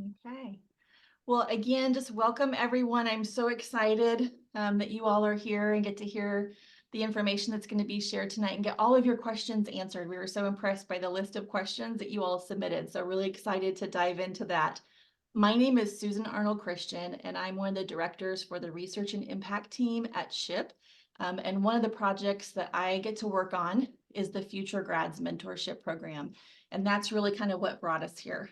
Okay. Well, again, just welcome everyone. I'm so excited that you all are here and get to hear the information that's going to be shared tonight and get all of your questions answered. We were so impressed by the list of questions that you all submitted. So really excited to dive into that. My name is Susan Arnold Christian, and I'm one of the directors for the Research and Impact team at SHIP. And one of the projects that I get to work on is the Future Grads Mentorship Program. And that's really kind of what brought us here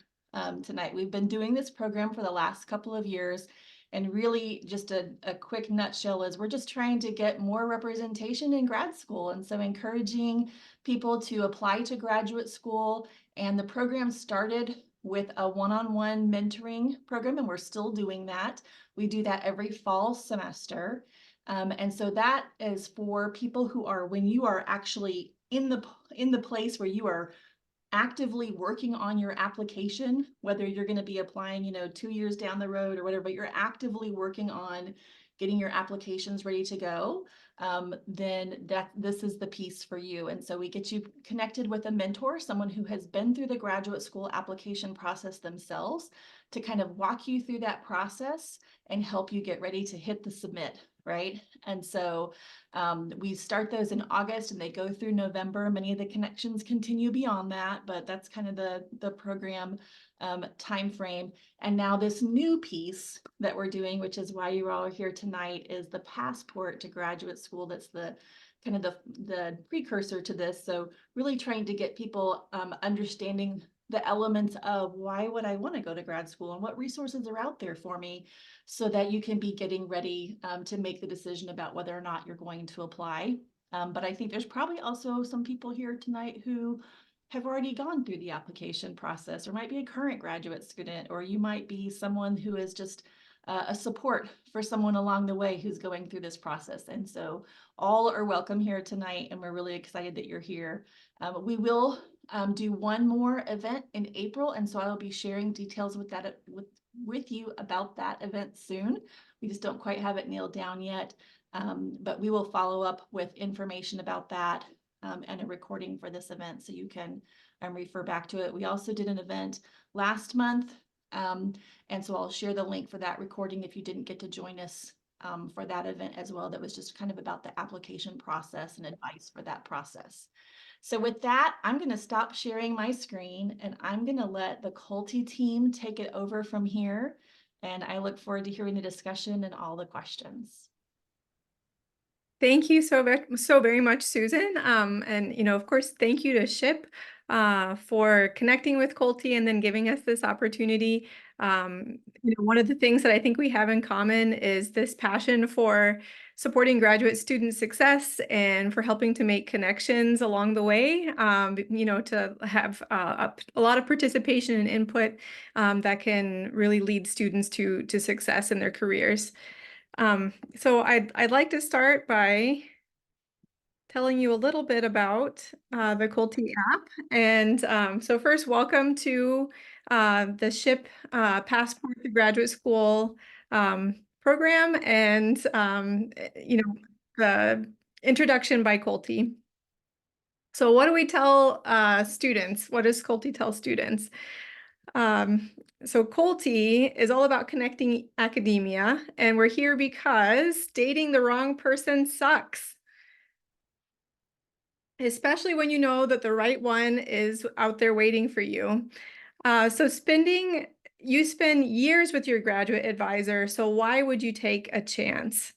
tonight. We've been doing this program for the last couple of years, and really just a quick nutshell is we're just trying to get more representation in grad school, and so encouraging people to apply to graduate school. And the program started with a one-on-one mentoring program, and we're still doing that. We do that every fall semester. And so that is for people who are, when you are actually in the place where you are actively working on your application, whether you're going to be applying, 2 years down the road or whatever, but you're actively working on getting your applications ready to go, then this is the piece for you. And so we get you connected with a mentor, someone who has been through the graduate school application process themselves, to kind of walk you through that process and help you get ready to hit the submit, right? And so we start those in August and they go through November. Many of the connections continue beyond that, but that's kind of the program time frame. And now this new piece that we're doing, which is why you all are here tonight, is the passport to graduate school. That's the kind of the precursor to this. So really trying to get people understanding the elements of why would I want to go to grad school and what resources are out there for me, so that you can be getting ready to make the decision about whether or not you're going to apply. But I think there's probably also some people here tonight who have already gone through the application process, or might be a current graduate student, or you might be someone who is just a support for someone along the way who's going through this process. And so all are welcome here tonight, and we're really excited that you're here. We will do one more event in April, and so I will be sharing details with you about that event soon. We just don't quite have it nailed down yet, but we will follow up with information about that and a recording for this event, so you can refer back to it. We also did an event last month, and so I'll share the link for that recording if you didn't get to join us for that event as well. That was just kind of about the application process and advice for that process. So with that, I'm going to stop sharing my screen and I'm going to let the Coltie team take it over from here. And I look forward to hearing the discussion and all the questions. Thank you so very much, Susan. And of course, thank you to SHIP for connecting with Coltie and then giving us this opportunity. One of the things that I think we have in common is this passion for supporting graduate student success and for helping to make connections along the way, to have a lot of participation and input that can really lead students to success in their careers. So I'd like to start by telling you a little bit about the Coltie app. And so first, welcome to the SHIP Passport to Graduate School program, and the introduction by Coltie. So what do we tell students? What does Coltie tell students? So Coltie is all about connecting academia, and we're here because dating the wrong person sucks. Especially when you know that the right one is out there waiting for you. You spend years with your graduate advisor, so why would you take a chance?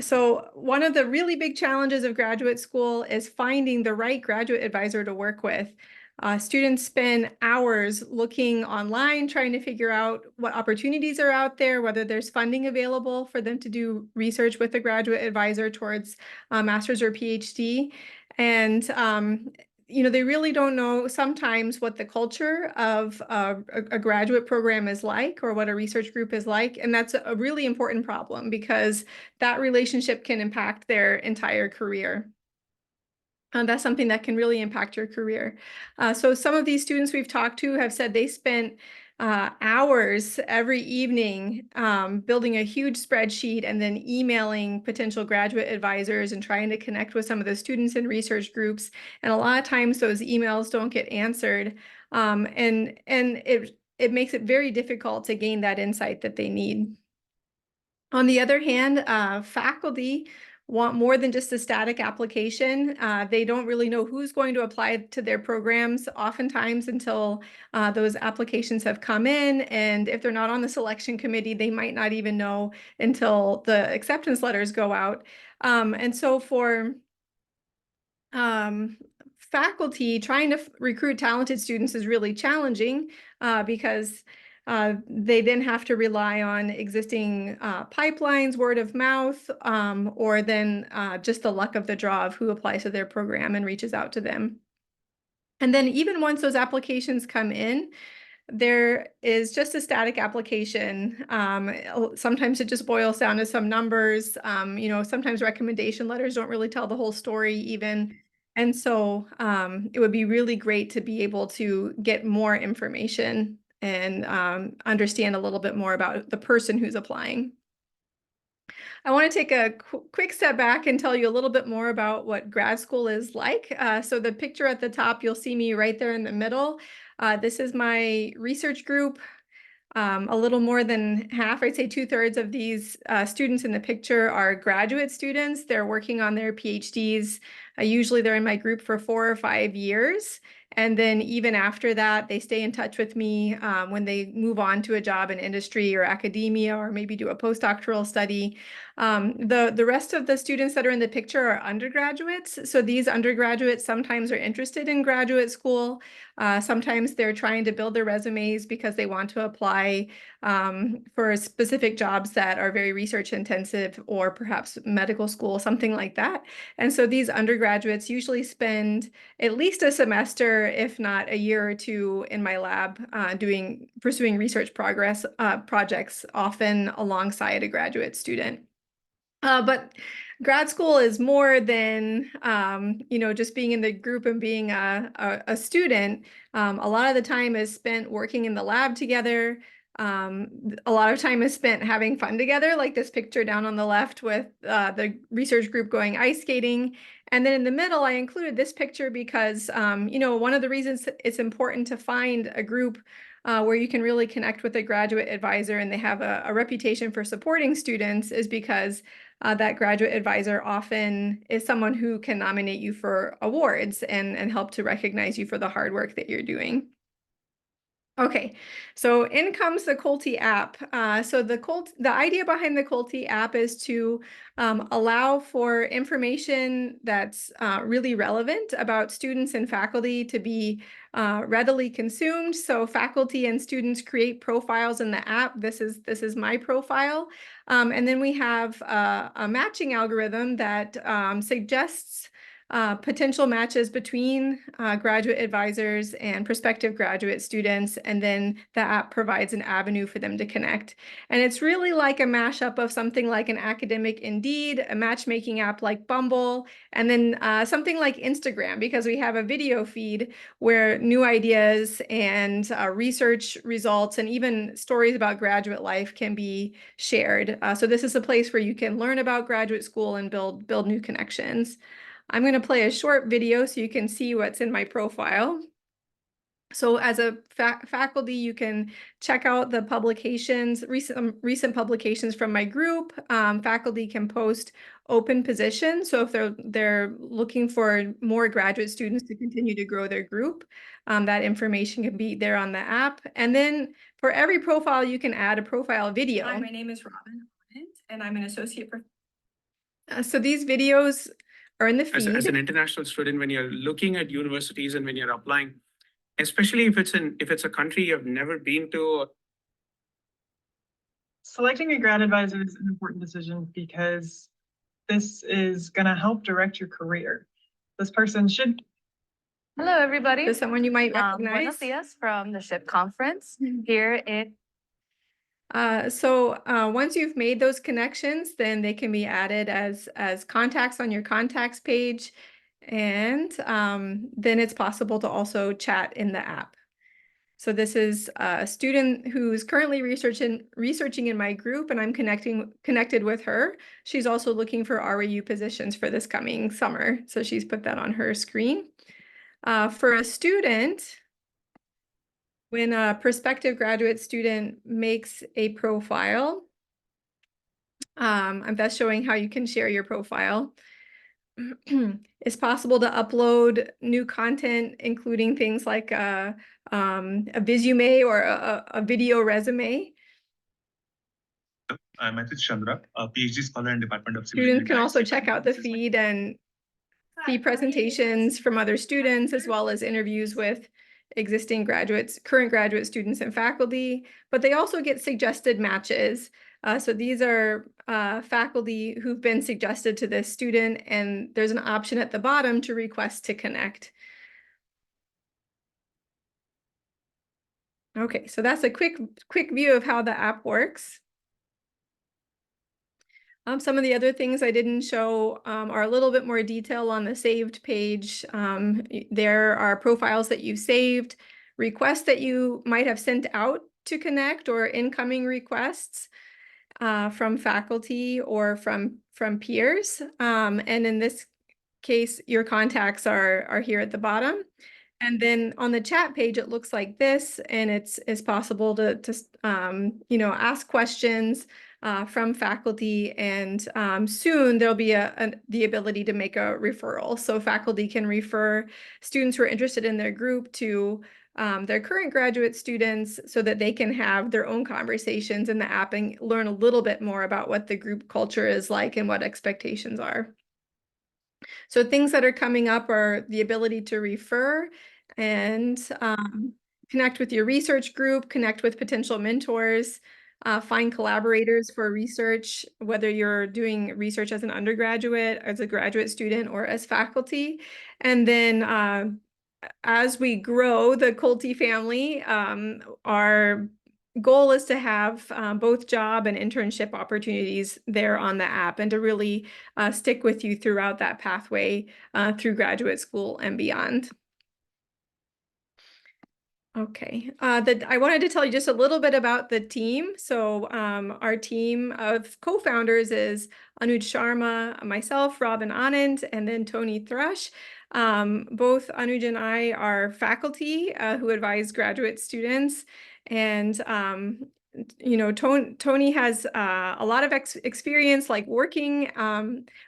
So one of the really big challenges of graduate school is finding the right graduate advisor to work with. Students spend hours looking online, trying to figure out what opportunities are out there, whether there's funding available for them to do research with a graduate advisor towards a master's or PhD. And they really don't know sometimes what the culture of a graduate program is like, or what a research group is like. And that's a really important problem, because that relationship can impact their entire career. That's something that can really impact your career. So some of these students we've talked to have said they spent hours every evening building a huge spreadsheet and then emailing potential graduate advisors and trying to connect with some of the students in research groups. And a lot of times those emails don't get answered. And it it makes it very difficult to gain that insight that they need. On the other hand, faculty want more than just a static application. They don't really know who's going to apply to their programs oftentimes until those applications have come in. And if they're not on the selection committee, they might not even know until the acceptance letters go out. And so for faculty, trying to recruit talented students is really challenging because they then have to rely on existing pipelines, word of mouth, or then just the luck of the draw of who applies to their program and reaches out to them. And then even once those applications come in, there is just a static application. Sometimes it just boils down to some numbers. Sometimes recommendation letters don't really tell the whole story even. And so it would be really great to be able to get more information and understand a little bit more about the person who's applying. I want to take a quick step back and tell you a little bit more about what grad school is like. So the picture at the top, you'll see me right there in the middle. This is my research group. A little more than half, I'd say 2/3 of these students in the picture are graduate students. They're working on their PhDs. Usually they're in my group for 4 or 5 years. And then even after that, they stay in touch with me when they move on to a job in industry or academia, or maybe do a postdoctoral study. The rest of the students that are in the picture are undergraduates. So these undergraduates sometimes are interested in graduate school. Sometimes they're trying to build their resumes because they want to apply for specific jobs that are very research intensive, or perhaps medical school, something like that. And so these undergraduates usually spend at least a semester, if not a year or two, in my lab pursuing research projects, often alongside a graduate student. But grad school is more than just being in the group and being a student. A lot of the time is spent working in the lab together. A lot of time is spent having fun together, like this picture down on the left with the research group going ice skating. And then in the middle, I included this picture because one of the reasons it's important to find a group where you can really connect with a graduate advisor and they have a reputation for supporting students is because that graduate advisor often is someone who can nominate you for awards and help to recognize you for the hard work that you're doing. Okay, so in comes the Coltie app. So the idea behind the Coltie app is to allow for information that's really relevant about students and faculty to be readily consumed. So faculty and students create profiles in the app. This is my profile. And then we have a matching algorithm that suggests potential matches between graduate advisors and prospective graduate students, and then the app provides an avenue for them to connect. And it's really like a mashup of something like an academic Indeed, a matchmaking app like Bumble, and then something like Instagram, because we have a video feed where new ideas and research results and even stories about graduate life can be shared. So this is a place where you can learn about graduate school and build new connections. I'm going to play a short video so you can see what's in my profile. So as a faculty, you can check out the publications, recent publications from my group. Faculty can post open positions. So if they're looking for more graduate students to continue to grow their group, that information can be there on the app. And then for every profile, you can add a profile video. Hi, my name is Robin, and I'm an associate professor. So these videos are in the feed. As an international student, when you're looking at universities and when you're applying, especially if it's a country you've never been to. Selecting a grad advisor is an important decision because this is going to help direct your career. This person should. Hello, everybody. There's someone you might Buenos recognize. dias from the SHIP conference here in. So once you've made those connections, then they can be added as contacts on your contacts page. And then it's possible to also chat in the app. So this is a student who's currently researching in my group, and I'm connected with her. She's also looking for RAU positions for this coming summer. So she's put that on her screen. For a student, When a prospective graduate student makes a profile, I'm best showing how you can share your profile. It's possible to upload new content, including things like a resume or a video resume. I'm Atit Chandra, a PhD scholar in Department of Civil Students Engineering. can also check out the feed and see presentations from other students, as well as interviews with existing graduates, current graduate students and faculty, but they also get suggested matches. So these are faculty who've been suggested to this student, and there's an option at the bottom to request to connect. Okay, so that's a quick view of how the app works. Some of the other things I didn't show are a little bit more detail on the saved page. There are profiles that you saved, requests that you might have sent out to connect, or incoming requests from faculty or from peers. And in this case, your contacts are here at the bottom. And then on the chat page, it looks like this, and it's possible to you know, ask questions from faculty, and soon there'll be the ability to make a referral. So faculty can refer students who are interested in their group to their current graduate students, so that they can have their own conversations in the app and learn a little bit more about what the group culture is like and what expectations are. So things that are coming up are the ability to refer and connect with your research group, connect with potential mentors, find collaborators for research, whether you're doing research as an undergraduate, as a graduate student, or as faculty. And then as we grow the Coltie family, our goal is to have both job and internship opportunities there on the app, and to really stick with you throughout that pathway through graduate school and beyond. Okay, I wanted to tell you just a little bit about the team. So our team of co-founders is Anuj Sharma, myself, Robin Anand, and then Tony Thrush. Both Anuj and I are faculty who advise graduate students, and you know, Tony has a lot of experience, like working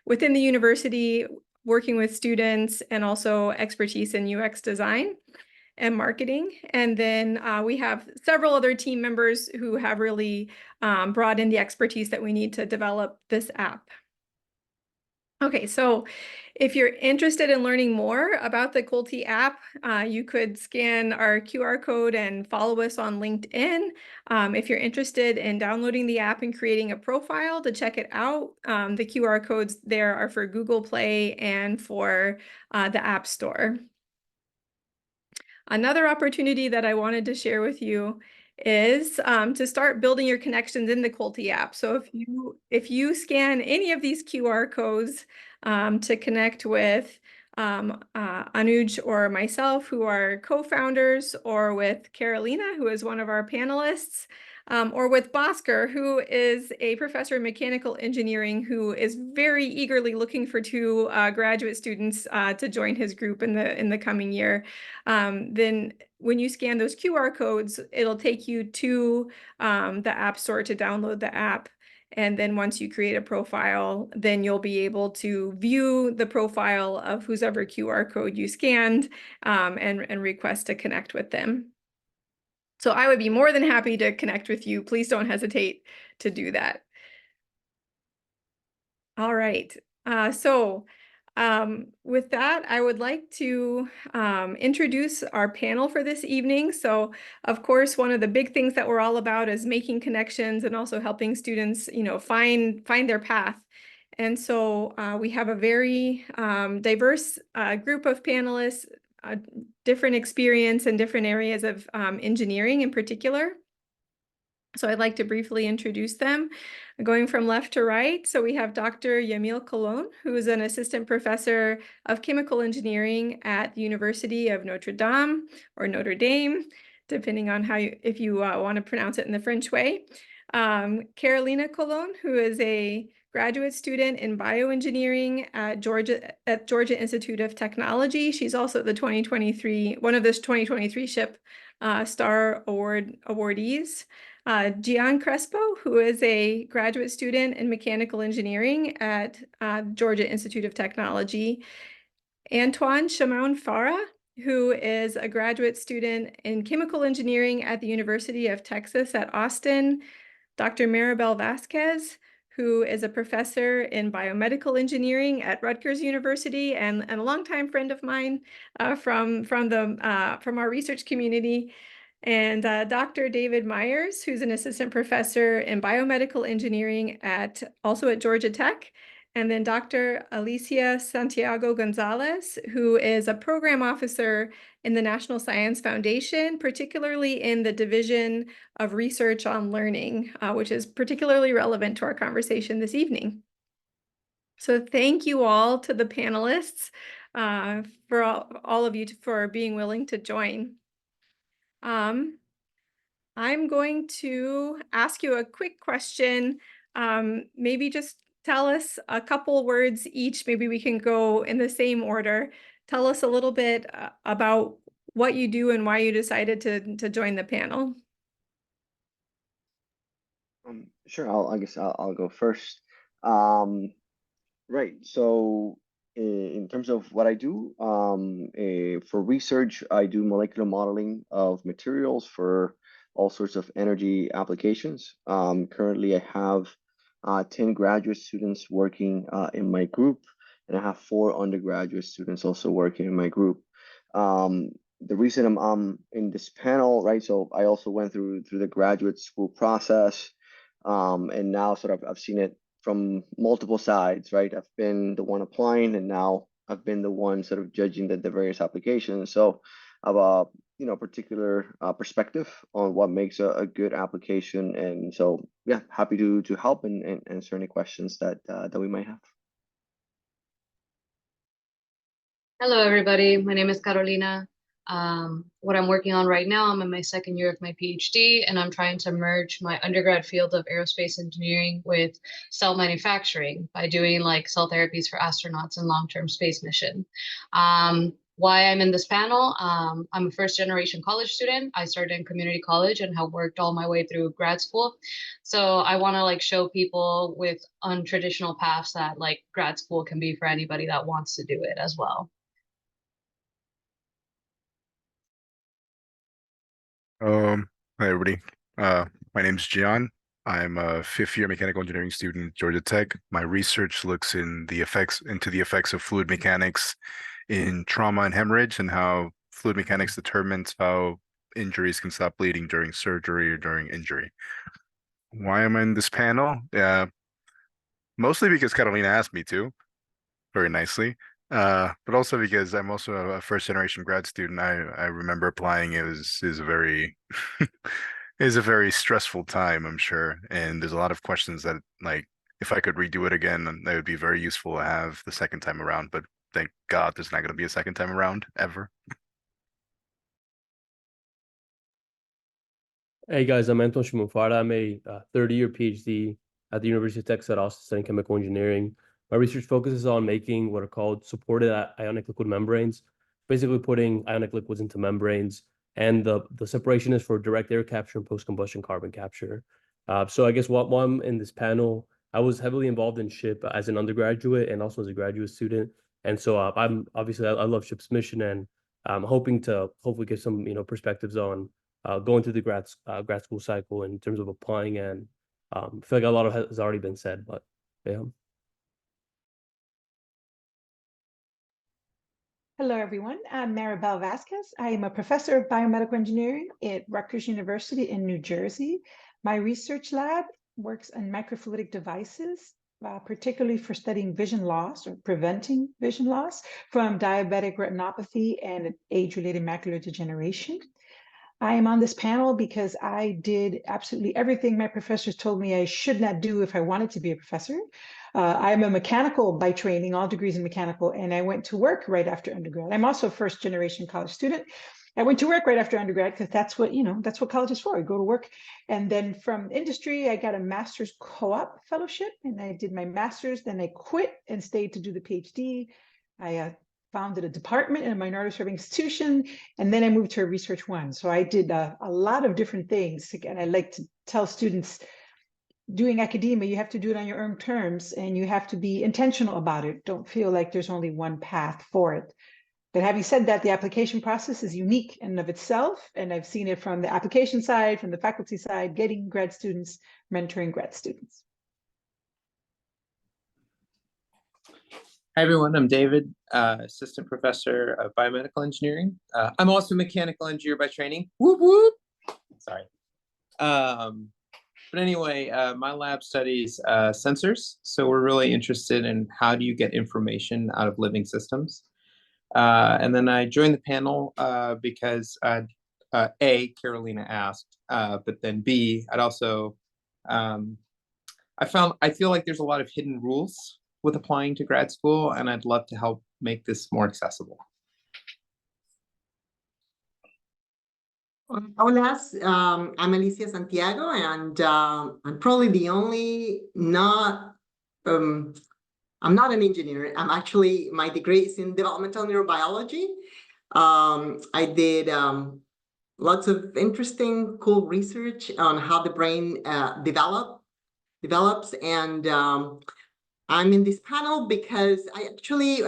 within the university, working with students, and also expertise in UX design and marketing. And then we have several other team members who have really brought in the expertise that we need to develop this app. Okay, so if you're interested in learning more about the Coltie app, you could scan our QR code and follow us on LinkedIn. If you're interested in downloading the app and creating a profile to check it out, the QR codes there are for Google Play and for the App Store. Another opportunity that I wanted to share with you is to start building your connections in the Coltie app. So if you scan any of these QR codes to connect with Anuj or myself, who are co-founders, or with Carolina, who is one of our panelists, or with Bhaskar, who is a professor in mechanical engineering, who is very eagerly looking for two graduate students to join his group in the coming year. Then when you scan those QR codes, it'll take you to the App Store to download the app. And then once you create a profile, then you'll be able to view the profile of whoever QR code you scanned and request to connect with them. So I would be more than happy to connect with you. Please don't hesitate to do that. All right. With that, I would like to introduce our panel for this evening. So, of course, one of the big things that we're all about is making connections and also helping students, you know, find their path. And so we have a very diverse group of panelists, different experience in different areas of engineering in particular. So I'd like to briefly introduce them, going from left to right. So we have Dr. Yamil Colon, who is an assistant professor of chemical engineering at the University of Notre Dame, or Notre Dame, depending on if you want to pronounce it in the French way. Carolina Colon, who is a graduate student in bioengineering at Georgia Institute of Technology. She's also one of the 2023 SHIP Star Award awardees. Gian Crespo, who is a graduate student in mechanical engineering at Georgia Institute of Technology. Antoine Shimon Farah, who is a graduate student in chemical engineering at the University of Texas at Austin. Dr. Maribel Vasquez, who is a professor in biomedical engineering at Rutgers University and a longtime friend of mine from our research community. And Dr. David Myers, who's an assistant professor in biomedical engineering also at Georgia Tech. And then Dr. Alicia Santiago Gonzalez, who is a program officer in the National Science Foundation, particularly in the Division of Research on Learning, which is particularly relevant to our conversation this evening. So thank you all to the panelists for all of you for being willing to join. I'm going to ask you a quick question. Maybe just tell us a couple words each. Maybe we can go in the same order. Tell us a little bit about what you do and why you decided to join the panel. Sure, I guess I'll go first. Right. So in terms of what I do, for research, I do molecular modeling of materials for all sorts of energy applications. Currently, I have 10 graduate students working in my group, and I have 4 undergraduate students also working in my group. The reason I'm in this panel, right? So I also went through the graduate school process, and now sort of I've seen it from multiple sides, right? I've been the one applying, and now I've been the one sort of judging the various applications. So I have a particular perspective on what makes a good application, and so yeah, happy to help and answer any questions that we might have. Hello, everybody. My name is Carolina. What I'm working on right now, I'm in my second year of my PhD, and I'm trying to merge my undergrad field of aerospace engineering with cell manufacturing by doing like cell therapies for astronauts and long-term space mission. Why I'm in this panel, I'm a first-generation college student. I started in community college and have worked all my way through grad school. So I want to like show people with untraditional paths that like grad school can be for anybody that wants to do it as well. Hi everybody. My name's Gian. I'm a 5th-year mechanical engineering student at Georgia Tech. My research looks into the effects of fluid mechanics in trauma and hemorrhage, and how fluid mechanics determines how injuries can stop bleeding during surgery or during injury. Why am I in this panel? Mostly because Carolina asked me to, very nicely. But also because I'm also a first-generation grad student. I remember applying. Is a very is a very stressful time, I'm sure. And there's a lot of questions that, like, if I could redo it again, that would be very useful to have the second time around. But thank God there's not going to be a second time around ever. Hey guys, I'm Anton Shimonfara. I'm a third-year PhD at the University of Texas at Austin studying chemical engineering. My research focuses on making what are called supported ionic liquid membranes, basically putting ionic liquids into membranes. And the separation is for direct air capture and post-combustion carbon capture. So I guess while I'm in this panel, I was heavily involved in SHIP as an undergraduate and also as a graduate student. And so I'm obviously I love SHIP's mission, and I'm hoping to hopefully get some perspectives on going through the grad school cycle in terms of applying, and I feel like a lot of has already been said, but yeah. Hello, everyone. I'm Maribel Vasquez. I am a professor of biomedical engineering at Rutgers University in New Jersey. My research lab works on microfluidic devices, particularly for studying vision loss or preventing vision loss from diabetic retinopathy and age-related macular degeneration. I am on this panel because I did absolutely everything my professors told me I should not do if I wanted to be a professor. I'm a mechanical by training, all degrees in mechanical, and I went to work right after undergrad. I'm also a first-generation college student. I went to work right after undergrad because that's what college is for. I go to work. And then from industry, I got a master's co-op fellowship, and I did my master's. Then I quit and stayed to do the PhD. I founded a department in a minority serving institution, and then I moved to a research one. So I did a lot of different things. Again, I like to tell students, doing academia, you have to do it on your own terms and you have to be intentional about it. Don't feel like there's only one path for it. But having said that, the application process is unique in and of itself. And I've seen it from the application side, from the faculty side, getting grad students, mentoring grad students. Hi, everyone. I'm David, assistant professor of biomedical engineering. I'm also a mechanical engineer by training. Whoop, whoop. Sorry. But anyway, my lab studies sensors. So we're really interested in how do you get information out of living systems. And then I joined the panel because A, Carolina asked, but then B, I'd also, I feel like there's a lot of hidden rules with applying to grad school, and I'd love to help make this more accessible. Hola, I'm Alicia Santiago, and I'm probably the only I'm not an engineer. I'm actually, my degree is in developmental neurobiology. I did lots of interesting, cool research on how the brain develops, and I'm in this panel because I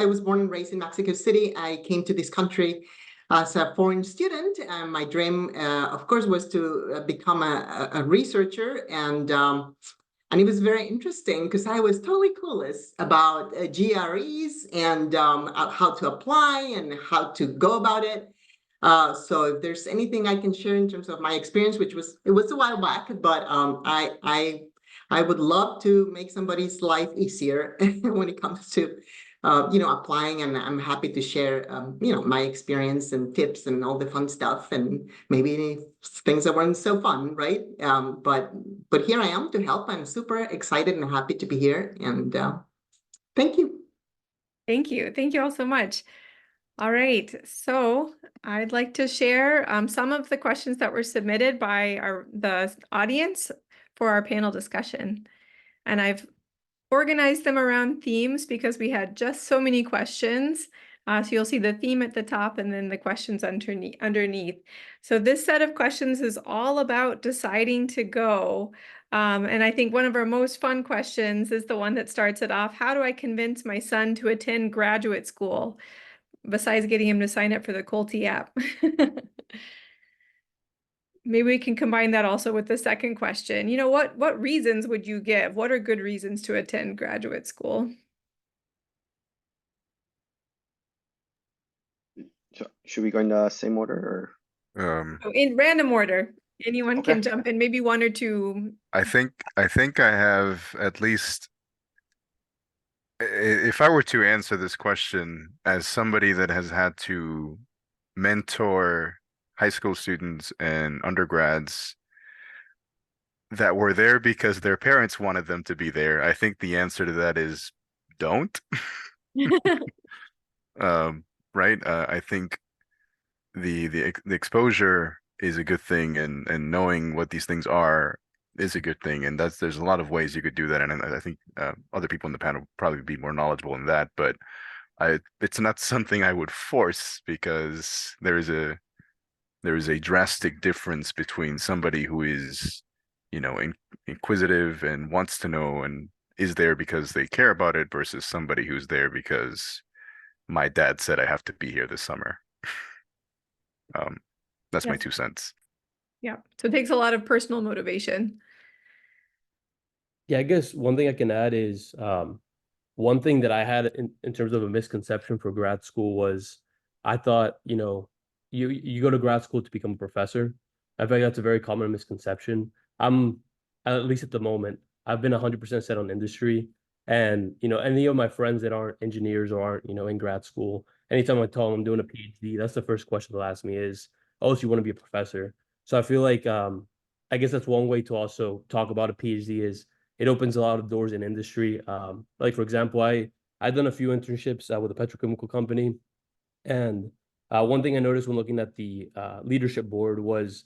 was born and raised in Mexico City. I came to this country as a foreign student, and my dream, of course, was to become a researcher. And it was very interesting because I was totally clueless about GREs and how to apply and how to go about it. So if there's anything I can share in terms of my experience, it was a while back, but I would love to make somebody's life easier when it comes to applying, and I'm happy to share my experience and tips and all the fun stuff, and maybe things that weren't so fun, right? But here I am to help. I'm super excited and happy to be here, and thank you. Thank you. Thank you all so much. All right, so I'd like to share some of the questions that were submitted by the audience for our panel discussion. And I've organized them around themes because we had just so many questions. So you'll see the theme at the top and then the questions underneath. So this set of questions is all about deciding to go. And I think one of our most fun questions is the one that starts it off. How do I convince my son to attend graduate school? Besides getting him to sign up for the Coltie app. Maybe we can combine that also with the second question. You know, what reasons would you give? What are good reasons to attend graduate school? Should we go in the same order, or? So in random order, anyone can jump in, maybe one or two. I think I have at least, if I were to answer this question as somebody that has had to mentor high school students and undergrads that were there because their parents wanted them to be there, I think the answer to that is don't. Right? I think the exposure is a good thing, and knowing what these things are is a good thing, and there's a lot of ways you could do that, and I think other people in the panel probably be more knowledgeable in that, but it's not something I would force, because there is a drastic difference between somebody who is, inquisitive and wants to know and is there because they care about it, versus somebody who's there because my dad said I have to be here this summer. That's my 2 cents. Yeah, so it takes a lot of personal motivation. Yeah, I guess one thing I can add is one thing that I had in terms of a misconception for grad school was I thought, you go to grad school to become a professor. I think that's a very common misconception. I'm, at least at the moment, I've been 100% set on industry. And, any of my friends that aren't engineers or aren't, in grad school, anytime I tell them I'm doing a PhD, that's the first question they'll ask me is, oh, so you want to be a professor? So I feel like, I guess that's one way to also talk about a PhD is it opens a lot of doors in industry. Like, for example, I've done a few internships with a petrochemical company. And one thing I noticed when looking at the leadership board was,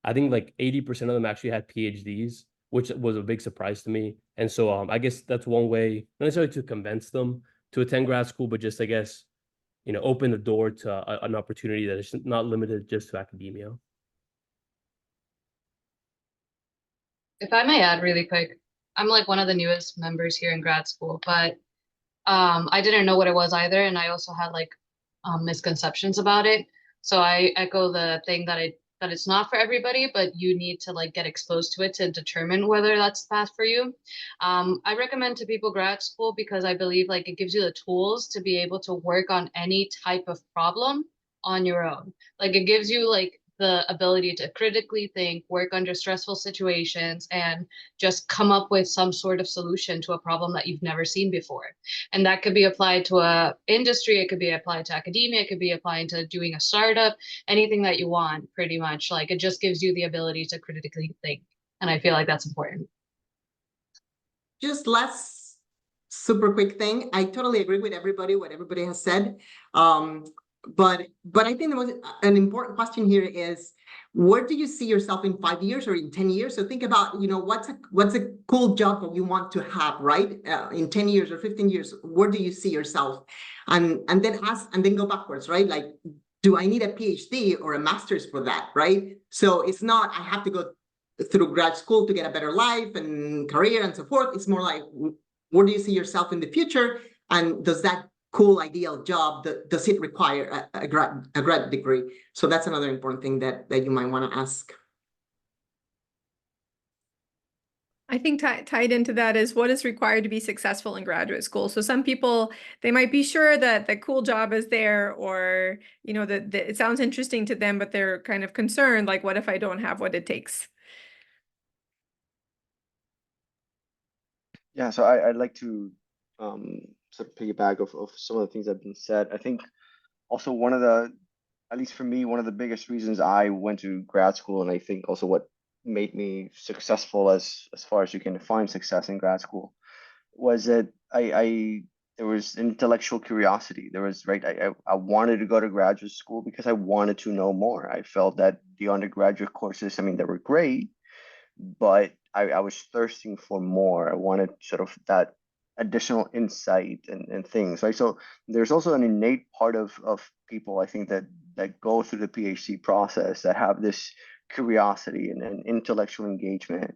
I think like 80% of them actually had PhDs, which was a big surprise to me. And so I guess that's one way, not necessarily to convince them to attend grad school, but just, I guess, open the door to an opportunity that is not limited just to academia. If I may add really quick, I'm like one of the newest members here in grad school, but I didn't know what it was either, and I also had like misconceptions about it. So I echo the thing that it's not for everybody, but you need to like get exposed to it to determine whether that's the path for you. I recommend to people grad school because I believe like it gives you the tools to be able to work on any type of problem on your own. Like it gives you like the ability to critically think, work under stressful situations, and just come up with some sort of solution to a problem that you've never seen before. And that could be applied to a industry, it could be applied to academia, it could be applied to doing a startup, anything that you want, pretty much. Like it just gives you the ability to critically think. And I feel like that's important. Just last super quick thing. I totally agree with everybody, what everybody has said. But I think an important question here is, where do you see yourself in 5 years or in 10 years? So think about, what's a cool job that you want to have, right? In 10 years or 15 years, where do you see yourself? And then go backwards, right? Like, do I need a PhD or a master's for that, right? So it's not, I have to go through grad school to get a better life and career and so forth. It's more like, where do you see yourself in the future? And does that cool ideal job, does it require a grad degree? So that's another important thing that you might want to ask. I think tied into that is what is required to be successful in graduate school. So some people, they might be sure that the cool job is there, or that it sounds interesting to them, but they're kind of concerned, like, what if I don't have what it takes? Yeah, so I'd like to sort of piggyback of some of the things that have been said. I think also one of the, at least for me, one of the biggest reasons I went to grad school, and I think also what made me successful as far as you can define success in grad school, was that I there was intellectual curiosity. There was, right, I wanted to go to graduate school because I wanted to know more. I felt that the undergraduate courses, I mean, they were great, but I was thirsting for more. I wanted sort of that additional insight and things, right? So there's also an innate part of people, I think, that go through the PhD process that have this curiosity and intellectual engagement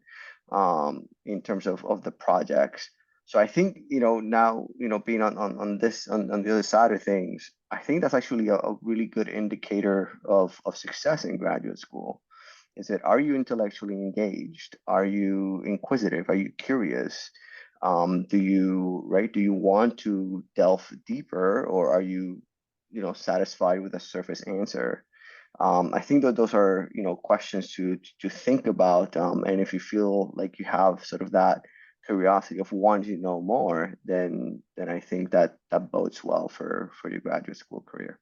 in terms of the projects. So I think, now, being on the other side of things, I think that's actually a really good indicator of success in graduate school. Is it, are you intellectually engaged? Are you inquisitive? Are you curious? Do you want to delve deeper, or are you, satisfied with a surface answer? I think that those are, questions to think about. And if you feel like you have sort of that curiosity of wanting to know more, then I think that bodes well for your graduate school career.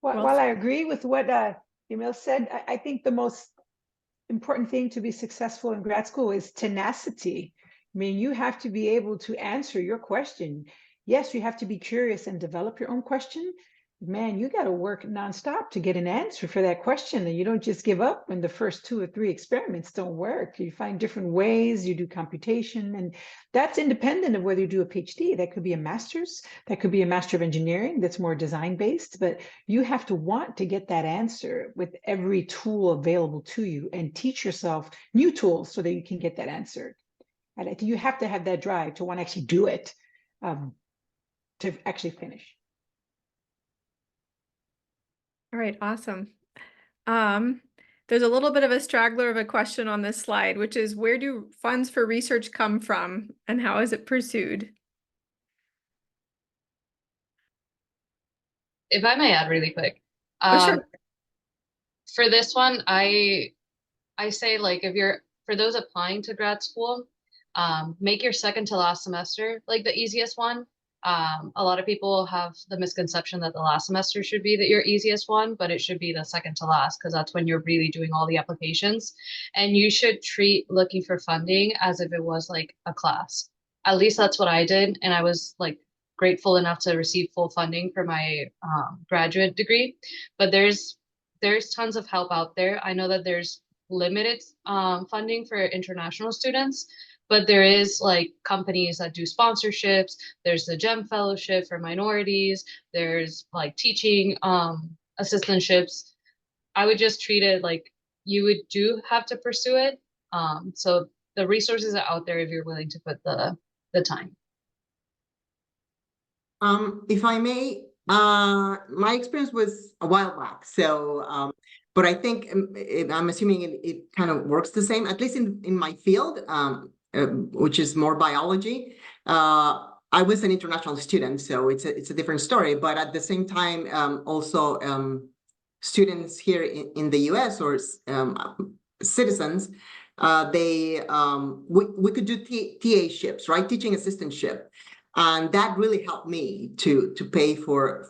While I agree with what Emil said, I think the most important thing to be successful in grad school is tenacity. I mean, you have to be able to answer your question. Yes, you have to be curious and develop your own question. Man, you got to work nonstop to get an answer for that question. And you don't just give up when the first 2 or 3 experiments don't work. You find different ways, you do computation, and that's independent of whether you do a PhD. That could be a master's, that could be a Master of Engineering that's more design based, but you have to want to get that answer with every tool available to you and teach yourself new tools so that you can get that answer. And I think you have to have that drive to want to actually do it, to actually finish. All right, awesome. There's a little bit of a straggler of a question on this slide, which is, where do funds for research come from and how is it pursued? If I may add really quick, Sure. for this one, I say, like, for those applying to grad school, make your second to last semester like the easiest one. A lot of people have the misconception that the last semester should be your easiest one, but it should be the second to last, because that's when you're really doing all the applications. And you should treat looking for funding as if it was like a class. At least that's what I did. And I was like grateful enough to receive full funding for my graduate degree. But there's tons of help out there. I know that there's limited funding for international students, but there is like companies that do sponsorships. There's the GEM Fellowship for minorities. There's like teaching assistantships. I would just treat it like you would have to pursue it. So the resources are out there if you're willing to put the time. If I may, my experience was a while back. So, but I think I'm assuming it kind of works the same, at least in my field, which is more biology. I was an international student, so it's a different story. But at the same time, also students here in the US or citizens, we could do TA-ships, right? Teaching assistantship. And that really helped me to pay for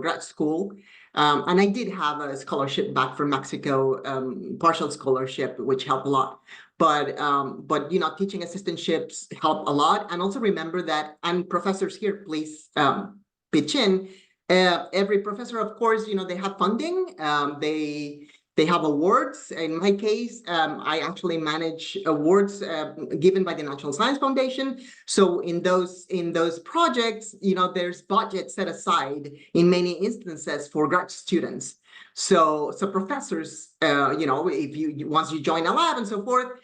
grad school. And I did have a scholarship back from Mexico, partial scholarship, which helped a lot. But you know, teaching assistantships help a lot. And also remember that, and professors here, please pitch in. Every professor, of course, you know, they have funding. They have awards. In my case, I actually manage awards given by the National Science Foundation. So in those projects, you know, there's budget set aside in many instances for grad students. So professors, you know, if once you join a lab and so forth,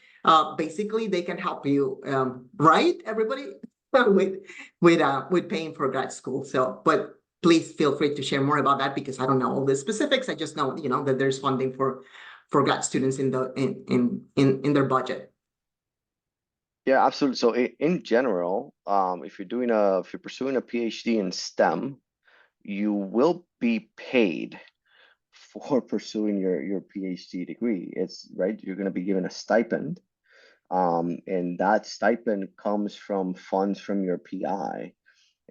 basically they can help you, right? Everybody with paying for grad school. So, but please feel free to share more about that because I don't know all the specifics. I just know, you know, that there's funding for grad students in their budget. Yeah, absolutely. So in general, if you're pursuing a PhD in STEM, you will be paid for pursuing your PhD degree. It's right. You're going to be given a stipend, and that stipend comes from funds from your PI.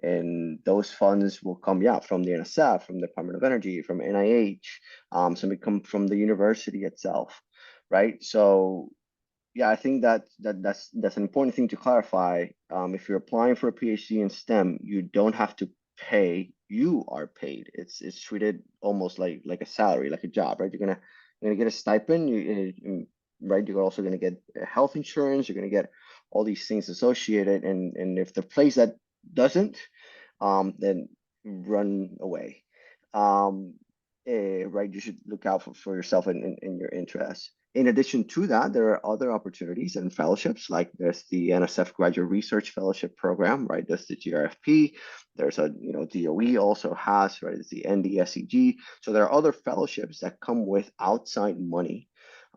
And those funds will come, yeah, from the NSF, from the Department of Energy, from NIH, some may come from the university itself, right? So, yeah, I think that's an important thing to clarify. If you're applying for a PhD in STEM, you don't have to pay. You are paid. It's treated almost like a salary, like a job, right? You're gonna get a stipend. Right? You're also gonna get health insurance. You're gonna get all these things associated. And if the place that doesn't, then run away. Right, you should look out for yourself and your interests. In addition to that, there are other opportunities and fellowships, like there's the NSF Graduate Research Fellowship Program, right? There's the GRFP. There's DOE also has, right? It's the NDSEG. So there are other fellowships that come with outside money,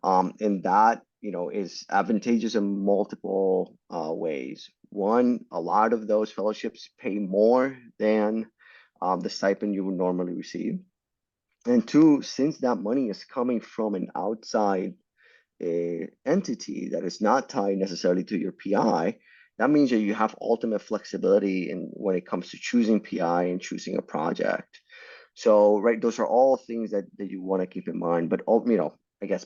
and that is advantageous in multiple ways. One, a lot of those fellowships pay more than the stipend you would normally receive. And two, since that money is coming from an outside entity that is not tied necessarily to your PI, that means that you have ultimate flexibility when it comes to choosing PI and choosing a project. So, right, those are all things that you want to keep in mind. But I guess,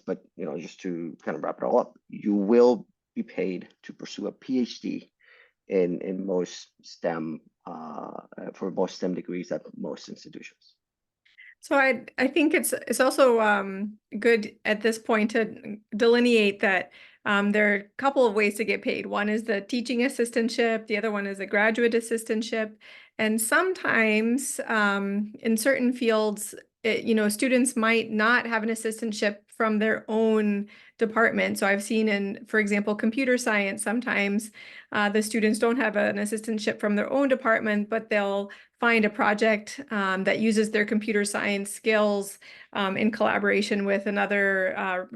just to kind of wrap it all up, you will be paid to pursue a PhD in most STEM for most STEM degrees at most institutions. So I think it's also good at this point to delineate that there are a couple of ways to get paid. One is the teaching assistantship, the other one is a graduate assistantship. And sometimes in certain fields, students might not have an assistantship from their own department. So I've seen in, for example, computer science, sometimes the students don't have an assistantship from their own department, but they'll find a project that uses their computer science skills in collaboration with another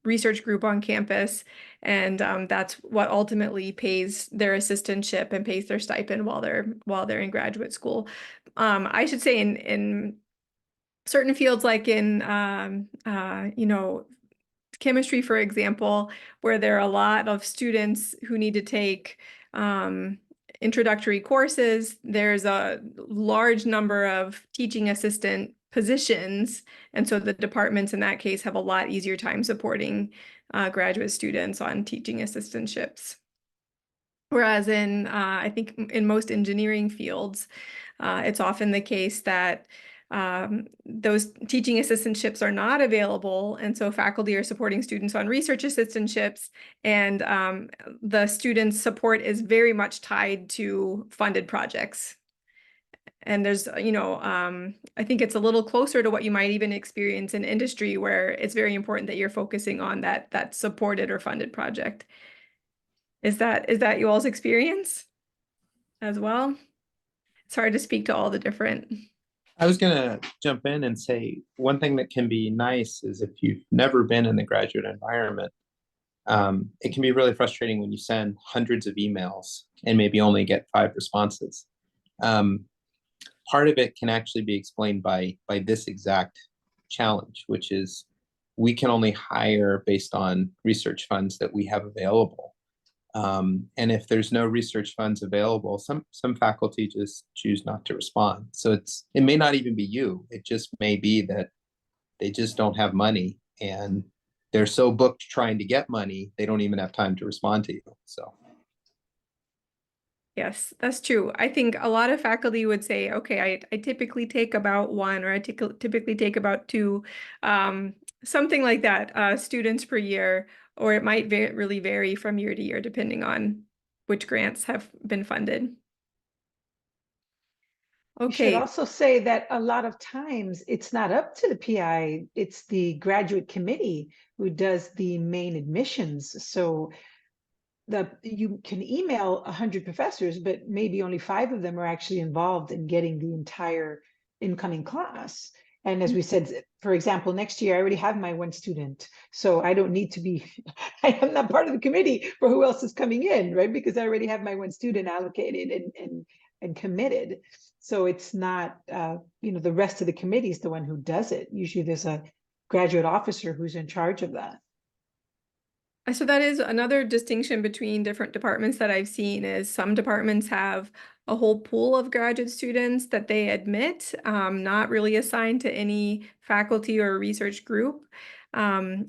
research group on campus. And that's what ultimately pays their assistantship and pays their stipend while they're in graduate school. I should say in certain fields, like in chemistry, for example, where there are a lot of students who need to take introductory courses, there's a large number of teaching assistant positions. And so the departments in that case have a lot easier time supporting graduate students on teaching assistantships. Whereas I think in most engineering fields, it's often the case that those teaching assistantships are not available, and so faculty are supporting students on research assistantships, and the students' support is very much tied to funded projects. And there's, I think it's a little closer to what you might even experience in industry, where it's very important that you're focusing on that supported or funded project. Is that you all's experience as well? It's hard to speak to all the different. I was gonna jump in and say one thing that can be nice is if you've never been in the graduate environment, it can be really frustrating when you send hundreds of emails and maybe only get 5 responses. Part of it can actually be explained by this exact challenge, which is we can only hire based on research funds that we have available. And if there's no research funds available, some faculty just choose not to respond. So it may not even be you. It just may be that they just don't have money, and they're so booked trying to get money, they don't even have time to respond to you. So. Yes, that's true. I think a lot of faculty would say, okay, I typically take about 1, or I typically take about 2, something like that, students per year, or it might really vary from year to year depending on which grants have been funded. You should Okay, also say that a lot of times it's not up to the PI, it's the graduate committee who does the main admissions. So you can email 100 professors, but maybe only 5 of them are actually involved in getting the entire incoming class. And as we said, for example, next year I already have my 1 student, so I don't need to be, I am not part of the committee for who else is coming in, right? Because I already have my 1 student allocated and committed. So it's not, the rest of the committee is the one who does it. Usually there's a graduate officer who's in charge of that. so that is another distinction between different departments that I've seen, is some departments have a whole pool of graduate students that they admit, not really assigned to any faculty or research group.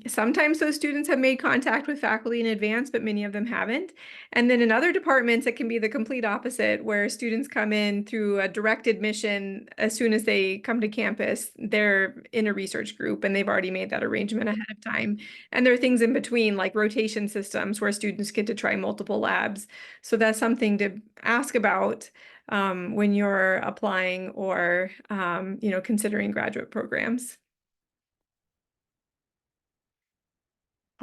Sometimes those students have made contact with faculty in advance, but many of them haven't. And then in other departments, it can be the complete opposite, where students come in through a direct admission. As soon as they come to campus, they're in a research group and they've already made that arrangement ahead of time. And there are things in between, like rotation systems, where students get to try multiple labs. So that's something to ask about when you're applying or considering graduate programs.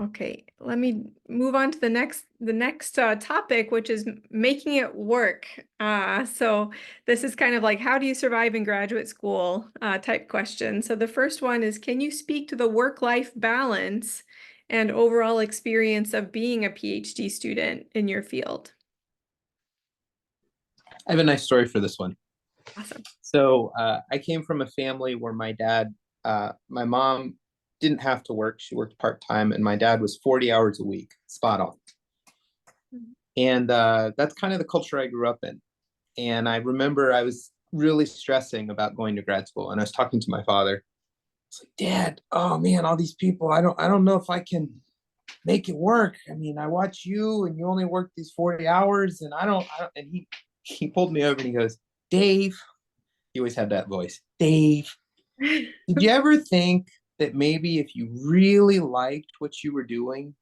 Okay, let me move on to the next topic, which is making it work. So this is kind of like, how do you survive in graduate school type question. So the first one is, can you speak to the work-life balance and overall experience of being a PhD student in your field? I have a nice story for this one. Awesome. So I came from a family where my mom didn't have to work. She worked part-time, and my dad was 40 hours a week, spot on. And that's kind of the culture I grew up in. And I remember I was really stressing about going to grad school, and I was talking to my father. It's like, Dad, oh man, all these people, I don't know if I can make it work. I mean, I watch you and you only work these 40 hours, and I don't and he pulled me over and he goes, Dave, he always had that voice, Dave, did you ever think that maybe if you really liked what you were doing,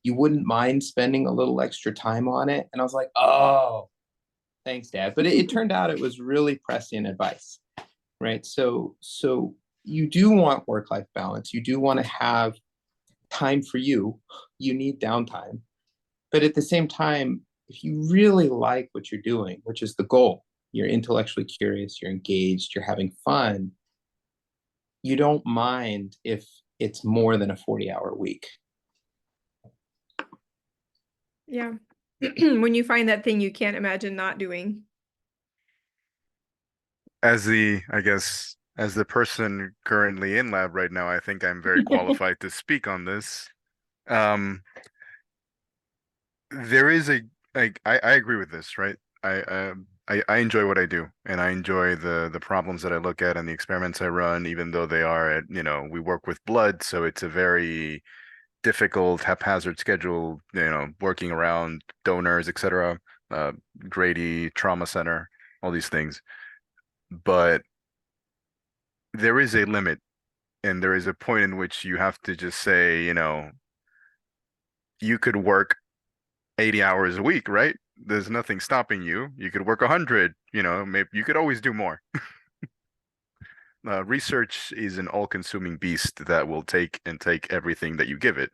you wouldn't mind spending a little extra time on it? And I was like, oh, thanks, Dad. But it turned out it was really prescient advice, right? So you do want work-life balance. You do want to have time for you. You need downtime. But at the same time, if you really like what you're doing, which is the goal, you're intellectually curious, you're engaged, you're having fun, you don't mind if it's more than a 40-hour week. Yeah. When you find that thing you can't imagine not doing. As the person currently in lab right now, I think I'm very qualified to speak on this. There is I agree with this, right? I enjoy what I do, and I enjoy the problems that I look at and the experiments I run, even though they are we work with blood, so it's a very difficult, haphazard schedule, working around donors, etc. Grady, trauma center, all these things. But there is a limit, and there is a point in which you have to just say, you could work 80 hours a week, right? There's nothing stopping you. You could work 100, maybe you could always do more. Research is an all-consuming beast that will take everything that you give it.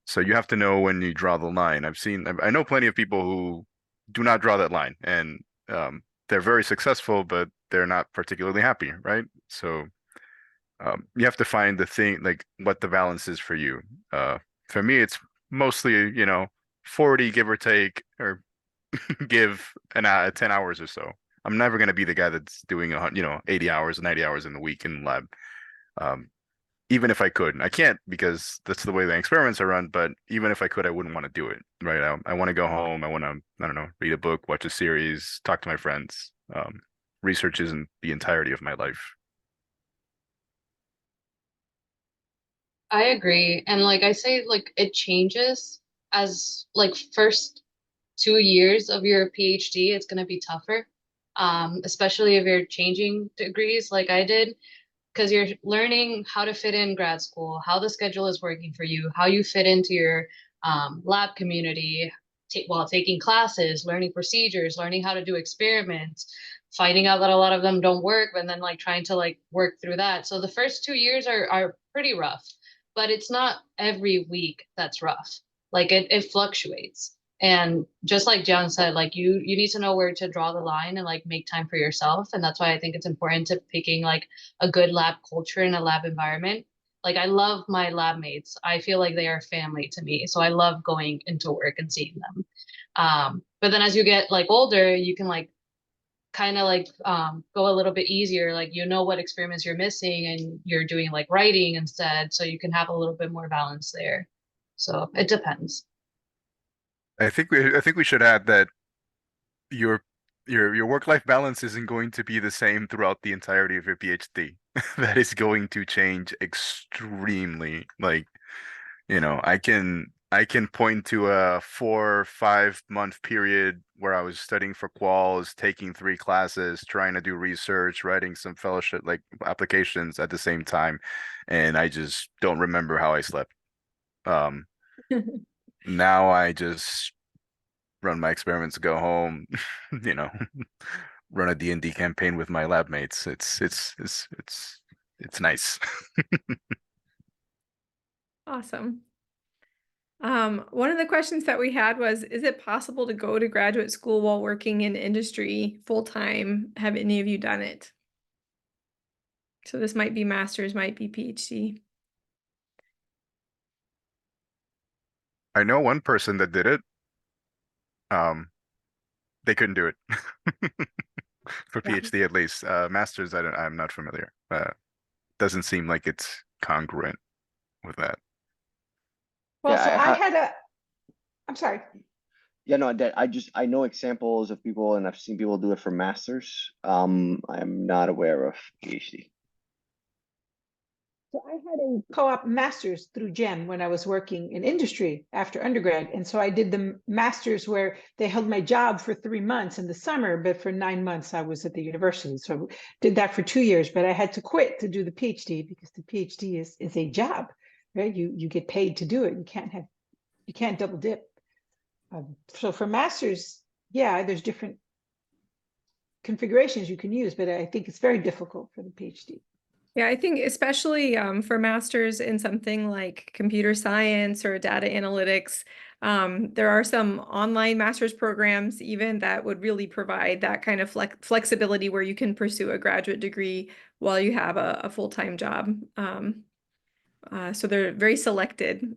So you have to know when you draw the line. I know plenty of people who do not draw that line, and they're very successful, but they're not particularly happy, right? So you have to find the thing, like what the balance is for you. For me, it's mostly, 40 give or take, or give 10 hours or so. I'm never going to be the guy that's doing 80 hours, 90 hours in the week in the lab. Even if I could, I can't because that's the way the experiments are run. But even if I could, I wouldn't want to do it. Right? I want to go home. I want to, I don't know, read a book, watch a series, talk to my friends. Research isn't the entirety of my life. I agree. And like I say, like it changes as like first 2 years of your PhD, it's going to be tougher. Especially if you're changing degrees like I did, because you're learning how to fit in grad school, how the schedule is working for you, how you fit into your lab community while taking classes, learning procedures, learning how to do experiments, finding out that a lot of them don't work, and then like trying to like work through that. So the first 2 years are pretty rough, but it's not every week that's rough. Like it fluctuates. And just like John said, like you need to know where to draw the line and like make time for yourself. And that's why I think it's important to picking like a good lab culture and a lab environment. Like I love my lab mates. I feel like they are family to me. So I love going into work and seeing them. But then as you get like older, you can like kind of like go a little bit easier. Like you know what experiments you're missing and you're doing like writing instead. So you can have a little bit more balance there. So it depends. I think we should add that your your work-life balance isn't going to be the same throughout the entirety of your PhD. That is going to change extremely. Like, I can point to a 4 or 5 month period where I was studying for quals, taking 3 classes, trying to do research, writing some fellowship like applications at the same time, and I just don't remember how I slept. Um, Now I just run my experiments, go home, you know, run a D&D campaign with my lab mates. It's nice. Awesome. One of the questions that we had was, is it possible to go to graduate school while working in industry full-time? Have any of you done it? So this might be master's, might be PhD. I know one person that did it. They couldn't do it for Yeah. PhD at least. Masters, I'm not familiar. Doesn't seem like it's congruent with that. Well, Yeah, so I'm sorry. Yeah, no, that I know examples of people and I've seen people do it for masters. I'm not aware of PhD. So I had a co-op master's through GEM when I was working in industry after undergrad. And so I did the master's where they held my job for 3 months in the summer, but for 9 months I was at the university. So I did that for 2 years, but I had to quit to do the PhD because the PhD is a job, right? You get paid to do it. You can't double dip. So for masters, yeah, there's different configurations you can use, but I think it's very difficult for the PhD. Yeah, I think especially for masters in something like computer science or data analytics, there are some online master's programs even that would really provide that kind of flexibility where you can pursue a graduate degree while you have a full-time job. So they're very selected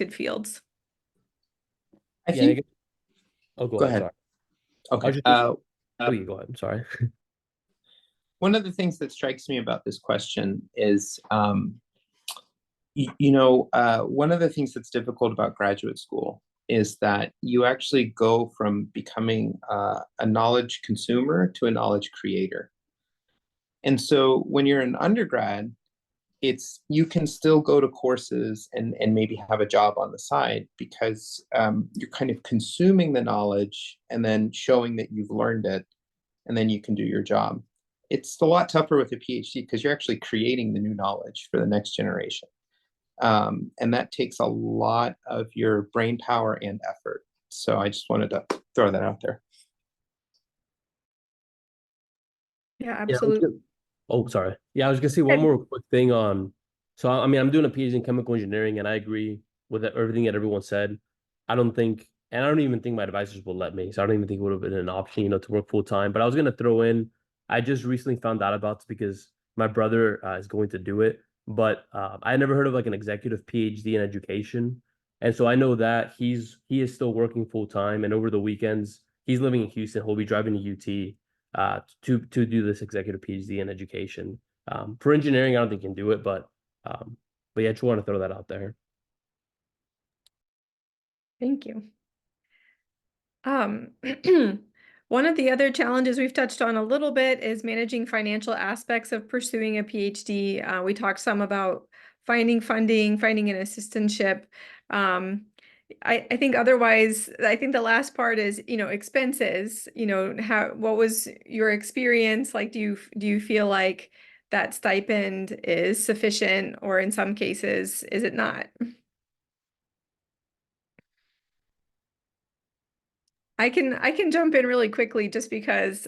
fields. I Yeah, think. oh, Go go ahead. ahead. Sorry. Okay. I'll just, oh, you go ahead. I'm sorry. One of the things that strikes me about this question is, one of the things that's difficult about graduate school is that you actually go from becoming a knowledge consumer to a knowledge creator. And so when you're an undergrad, you can still go to courses and maybe have a job on the side because you're kind of consuming the knowledge and then showing that you've learned it, and then you can do your job. it's a lot tougher with a PhD because you're actually creating the new knowledge for the next generation. And that takes a lot of your brain power and effort. So I just wanted to throw that out there. Yeah, Yeah, absolutely. oh, sorry. Yeah, I was gonna say one more quick thing on. So I mean, I'm doing a PhD in chemical engineering, and I agree with everything that everyone said. I don't think, and I don't even think my advisors will let me. So I don't even think it would have been an option, to work full time. But I was gonna throw in. I just recently found out about this because my brother is going to do it, but I never heard of like an executive PhD in education, and so I know that he is still working full time, and over the weekends he's living in Houston. He'll be driving to UT to do this executive PhD in education. For engineering, I don't think you can do it, but yeah, I just want to throw that out there. Thank you. One of the other challenges we've touched on a little bit is managing financial aspects of pursuing a PhD. We talked some about finding funding, finding an assistantship. I think otherwise, I think the last part is, expenses, what was your experience? Like, do you feel like that stipend is sufficient, or in some cases, is it not? I can jump in really quickly just because,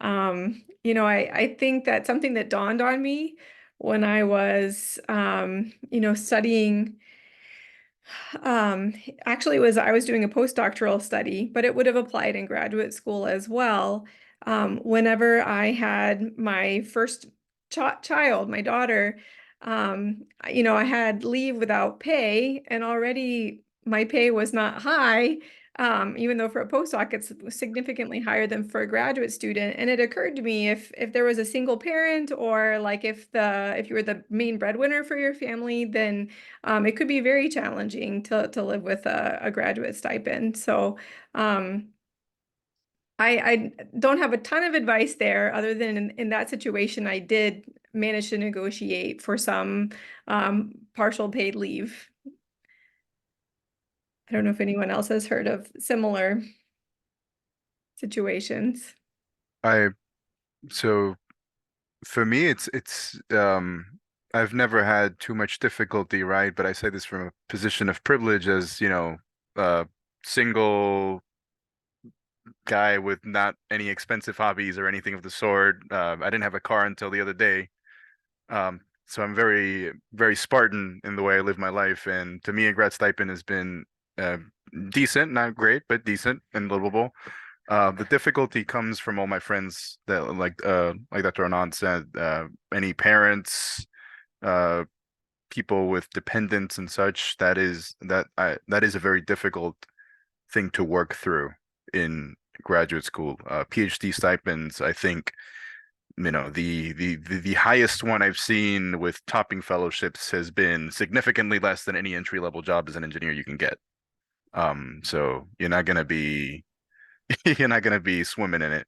I think that something that dawned on me when I was, studying, actually I was doing a postdoctoral study, but it would have applied in graduate school as well. Whenever I had my first child, my daughter, I had leave without pay, and already my pay was not high. Even though for a postdoc it's significantly higher than for a graduate student. And it occurred to me, if there was a single parent, or like if you were the main breadwinner for your family, then it could be very challenging to live with a graduate stipend. So I don't have a ton of advice there, other than in that situation I did manage to negotiate for some partial paid leave. I don't know if anyone else has heard of similar situations. So for me, it's I've never had too much difficulty, right? But I say this from a position of privilege, as single guy with not any expensive hobbies or anything of the sort. I didn't have a car until the other day. So I'm very, very Spartan in the way I live my life. And to me, a grad stipend has been decent, not great, but decent and livable. The difficulty comes from all my friends that like Dr. Anand said, any parents, people with dependents and such, that is a very difficult thing to work through in graduate school. PhD stipends, I think, the highest one I've seen with topping fellowships has been significantly less than any entry-level job as an engineer you can get. So you're not gonna be swimming in it.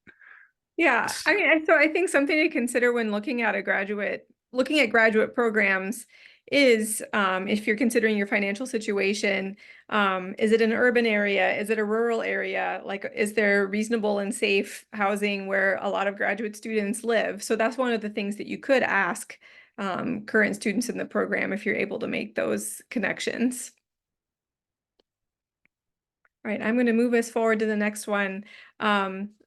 Yeah, I mean, so I think something to consider when looking at graduate programs is, if you're considering your financial situation, is it an urban area? Is it a rural area? Like, is there reasonable and safe housing where a lot of graduate students live? So that's one of the things that you could ask current students in the program if you're able to make those connections. All right, I'm going to move us forward to the next one.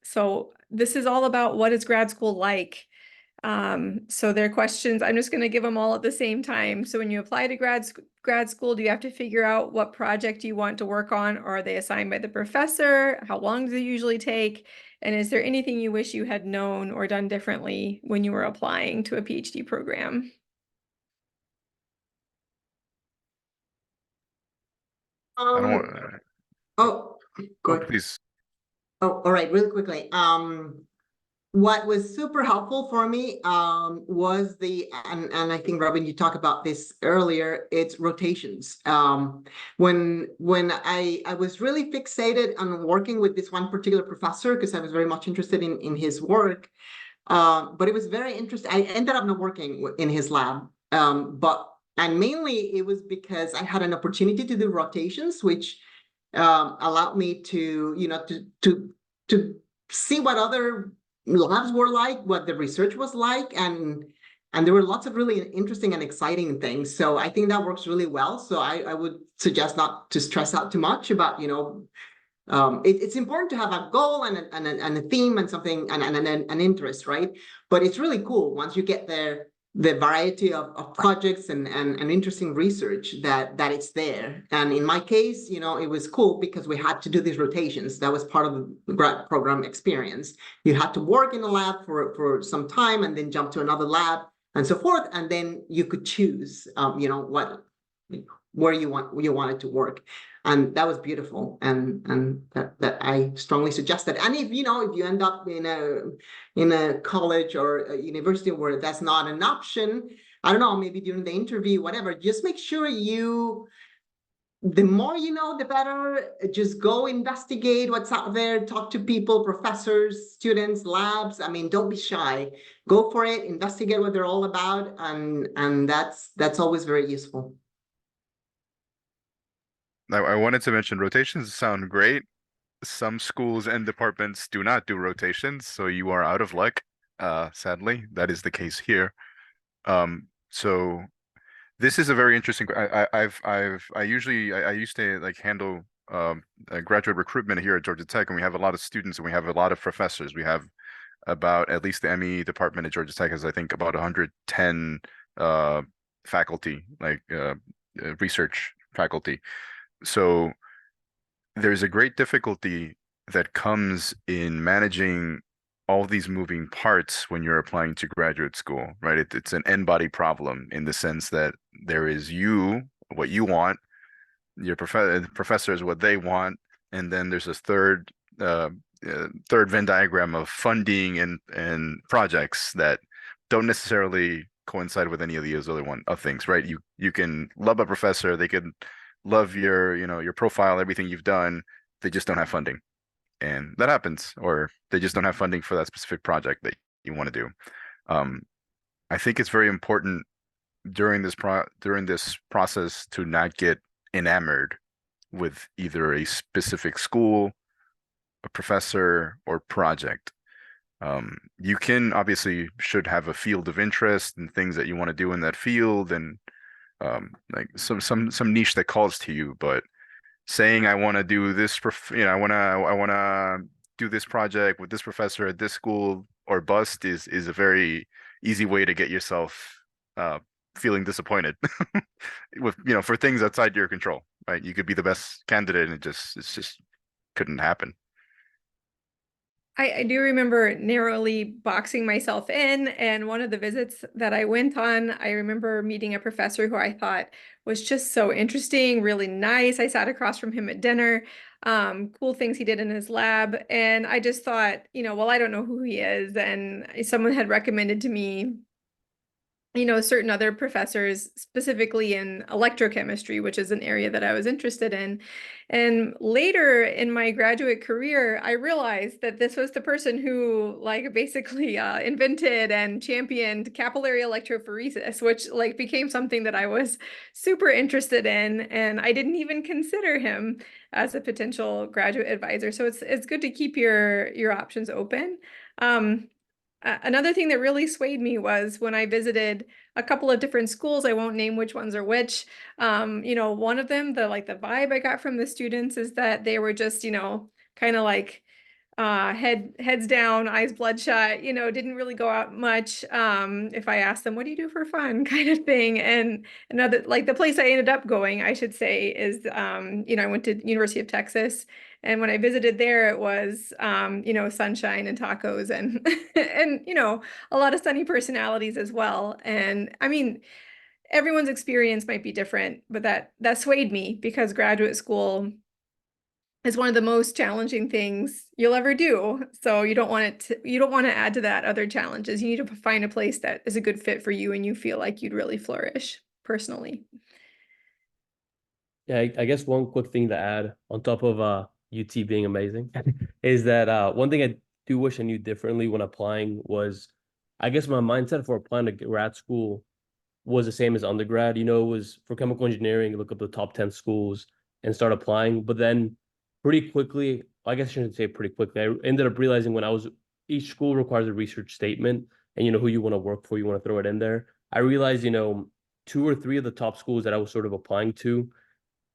So this is all about, what is grad school like? So their questions, I'm just going to give them all at the same time. So when you apply to grad school, do you have to figure out what project you want to work on, or are they assigned by the professor? How long does it usually take? And is there anything you wish you had known or done differently when you were applying to a PhD program? I don't want. Oh, go ahead. Please. Oh, all right, really quickly. What was super helpful for me was and I think, Robin, you talked about this earlier, it's rotations. When I was really fixated on working with this one particular professor, because I was very much interested in his work, but it was very interesting. I ended up not working in his lab, and mainly it was because I had an opportunity to do rotations, which allowed me to, to see what other labs were like, what the research was like, and there were lots of really interesting and exciting things. So I think that works really well. So I would suggest not to stress out too much about, it's important to have a goal and a theme and something and an interest, right? But it's really cool once you get there, the variety of projects and interesting research that it's there. And in my case, it was cool because we had to do these rotations. That was part of the grad program experience. You had to work in a lab for some time and then jump to another lab and so forth. And then you could choose, where you wanted to work. And that was beautiful, and that I strongly suggest that. And if you end up in a college or a university where that's not an option, I don't know, maybe during the interview, whatever, just make sure the more you know, the better. Just go investigate what's out there, talk to people, professors, students, labs. I mean, don't be shy. Go for it, investigate what they're all about, and that's always very useful. Now, I wanted to mention rotations sound great. Some schools and departments do not do rotations, so you are out of luck. Sadly, that is the case here. So this is a very interesting. I used to like handle graduate recruitment here at Georgia Tech, and we have a lot of students and we have a lot of professors. We have about, at least the ME department at Georgia Tech has, I think, about 110 faculty, like research faculty. So there's a great difficulty that comes in managing all these moving parts when you're applying to graduate school, right? It's an n-body problem in the sense that there is you, what you want, your professors, what they want, and then there's this third Venn diagram of funding and projects that don't necessarily coincide with any of these other things, right? You can love a professor, they can love your profile, everything you've done, they just don't have funding. And that happens, or they just don't have funding for that specific project that you want to do. I think it's very important during this process to not get enamored with either a specific school, a professor, or project. You can obviously should have a field of interest and things that you want to do in that field, and like some niche that calls to you, but saying I want to do this, I want to do this project with this professor at this school or bust is a very easy way to get yourself feeling disappointed with for things outside your control, right? You could be the best candidate and it just couldn't happen. I do remember narrowly boxing myself in, and one of the visits that I went on, I remember meeting a professor who I thought was just so interesting, really nice. I sat across from him at dinner, cool things he did in his lab, and I just thought, well, I don't know who he is, and someone had recommended to me certain other professors, specifically in electrochemistry, which is an area that I was interested in. And later in my graduate career, I realized that this was the person who basically invented and championed capillary electrophoresis, which became something that I was super interested in. And I didn't even consider him as a potential graduate advisor. So it's good to keep your options open. Another thing that really swayed me was when I visited a couple of different schools. I won't name which ones are which. One of them, the vibe I got from the students is that they were just, kind of heads down, eyes bloodshot, didn't really go out much. If I asked them, what do you do for fun, kind of thing. And another, the place I ended up going, I should say, is, I went to University of Texas. And when I visited there, it was, sunshine and tacos and, and, a lot of sunny personalities as well. And I mean, everyone's experience might be different, but that swayed me because graduate school is one of the most challenging things you'll ever do. So you don't want to add to that other challenges. You need to find a place that is a good fit for you and you feel like you'd really flourish personally. Yeah, I guess one quick thing to add on top of UT being amazing is that one thing I do wish I knew differently when applying was, I guess my mindset for applying to grad school was the same as undergrad. It was for chemical engineering, look up the top 10 schools and start applying. But then pretty quickly, I guess I shouldn't say pretty quickly, I ended up realizing when I was each school requires a research statement and who you want to work for, you want to throw it in there. I realized, 2 or 3 of the top schools that I was sort of applying to,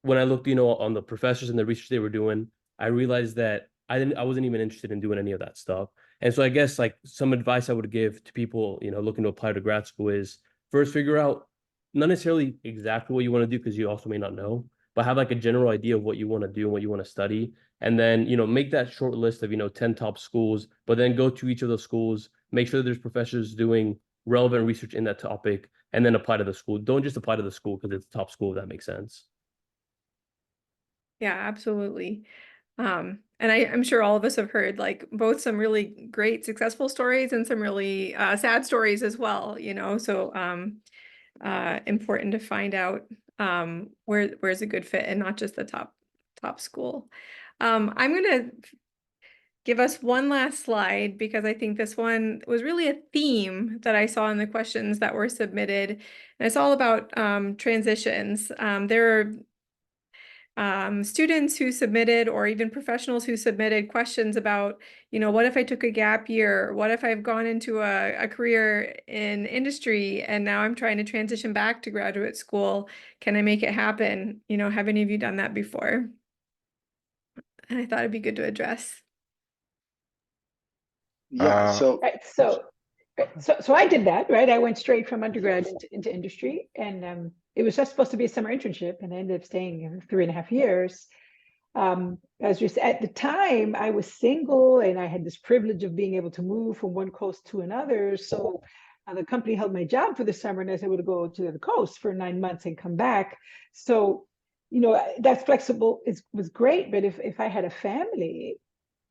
when I looked, on the professors and the research they were doing, I realized that I wasn't even interested in doing any of that stuff. And so I guess like some advice I would give to people, looking to apply to grad school is first figure out not necessarily exactly what you want to do because you also may not know, but have like a general idea of what you want to do and what you want to study. And then, make that short list of, 10 top schools, but then go to each of those schools, make sure there's professors doing relevant research in that topic, and then apply to the school. Don't just apply to the school because it's a top school, if that makes sense. Yeah, absolutely. And I'm sure all of us have heard like both some really great successful stories and some really sad stories as well, so important to find out where's a good fit and not just the top school. I'm gonna give us one last slide because I think this one was really a theme that I saw in the questions that were submitted. And it's all about transitions. There are students who submitted or even professionals who submitted questions about, what if I took a gap year? What if I've gone into a career in industry and now I'm trying to transition back to graduate school? Can I make it happen? Have any of you done that before? And I thought it'd be good to address. Yeah, so Right, so I did that, right? I went straight from undergrad into industry, and it was just supposed to be a summer internship, and I ended up staying 3.5 years. As you said, at the time, I was single, and I had this privilege of being able to move from one coast to another. So the company held my job for the summer, and I was able to go to the coast for 9 months and come back. So, that's flexible was great, but if I had a family,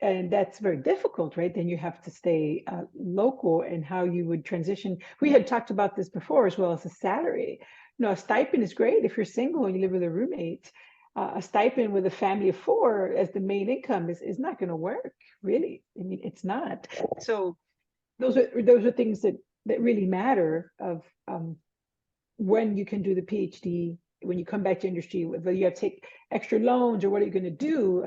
and that's very difficult, right? Then you have to stay local, and how you would transition. We had talked about this before, as well as a salary. A stipend is great if you're single and you live with a roommate. A stipend with a family of 4 as the main income is not going to work, really. I mean, it's not. So those are things that really matter of when you can do the PhD, when you come back to industry, whether you have to take extra loans or what are you going to do,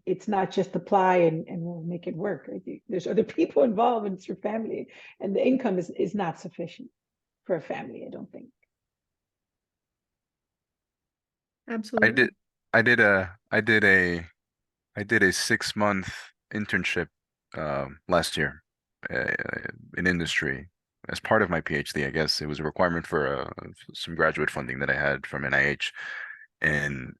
it's not just apply and we'll make it work. Right? There's other people involved, and it's your family, and the income is not sufficient for a family, I don't think. Absolutely. I did a 6-month internship last year in industry as part of my PhD. I guess it was a requirement for some graduate funding that I had from NIH, and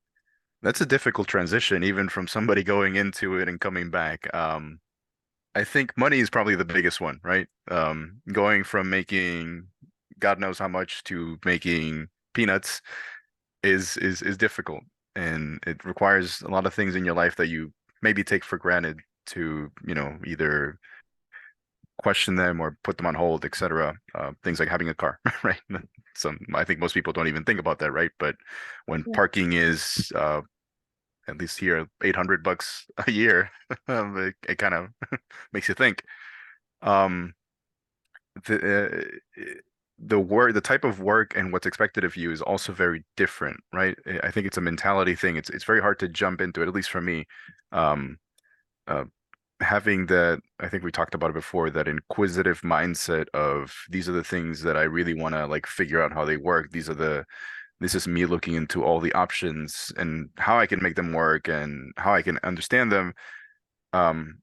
that's a difficult transition, even from somebody going into it and coming back. I think money is probably the biggest one, right? Going from making God knows how much to making peanuts is difficult, and it requires a lot of things in your life that you maybe take for granted to, either question them or put them on hold, etc. Things like having a car, right? I think most people don't even think about that, right? But when parking is at least here $800 a year, it kind of makes you think. Um, the type of work and what's expected of you is also very different, right? I think it's a mentality thing. It's very hard to jump into it, at least for me. Um, uh, Having that, I think we talked about it before, that inquisitive mindset of these are the things that I really want to like figure out how they work. This is me looking into all the options and how I can make them work and how I can understand them. Um,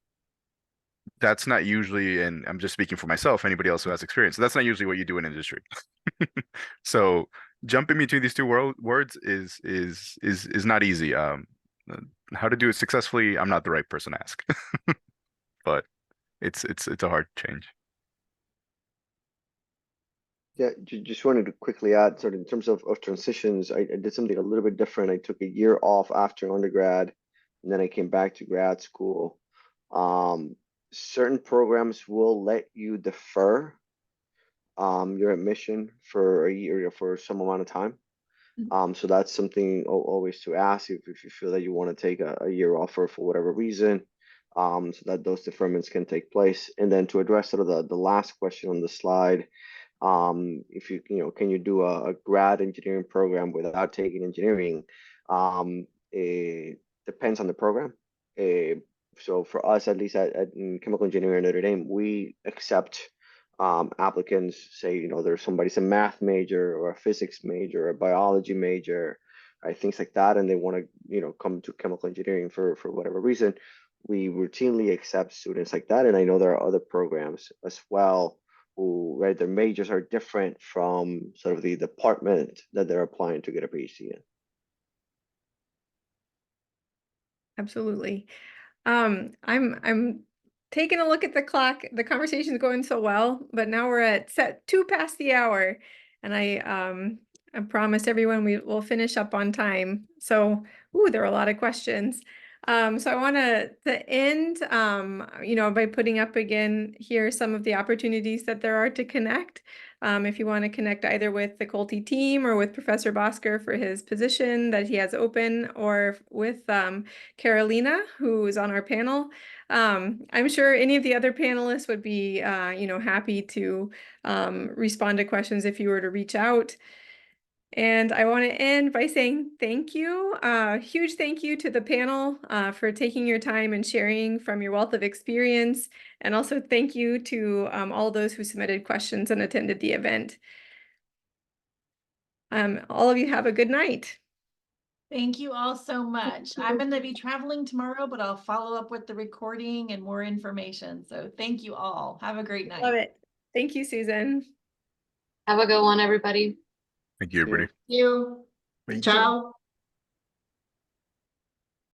that's not usually, and I'm just speaking for myself, anybody else who has experience, that's not usually what you do in industry. So jumping between these two words is not easy. How to do it successfully, I'm not the right person to ask, but it's a hard change. yeah, just wanted to quickly add, sort of in terms of transitions, I did something a little bit different. I took a year off after undergrad, and then I came back to grad school. Certain programs will let you defer your admission for a year or for some amount of time. So that's something always to ask if you feel that you want to take a year off for whatever reason, so that those deferments can take place. And then to address sort of the last question on the slide, if can you do a grad engineering program without taking engineering? It depends on the program. so for us, at least in chemical engineering at Notre Dame, we accept applicants, say, you know, there's somebody's a math major or a physics major or a biology major, right, things like that, and they want to, you know, come to chemical engineering for whatever reason. We routinely accept students like that, and I know there are other programs as well who, right, their majors are different from sort of the department that they're applying to get a PhD in. Absolutely. I'm taking a look at the clock. The conversation's going so well, but now we're at set 2 past the hour, and I promised everyone we will finish up on time. So, there are a lot of questions. So I want to end, you know, by putting up again here some of the opportunities that there are to connect. If you want to connect either with the Coltie team or with Professor Bosker for his position that he has open, or with Carolina, who is on our panel. I'm sure any of the other panelists would be, you know, happy to respond to questions if you were to reach out. And I want to end by saying thank you. Huge thank you to the panel for taking your time and sharing from your wealth of experience. And also thank you to all those who submitted questions and attended the event. All of you have a good night. Thank you all so much. I'm going to be traveling tomorrow, but I'll follow up with the recording and more information. So thank you all. Have a great night. Love it. Thank you, Susan. Have a good one, everybody. Thank you, everybody. You. Thank you. Ciao.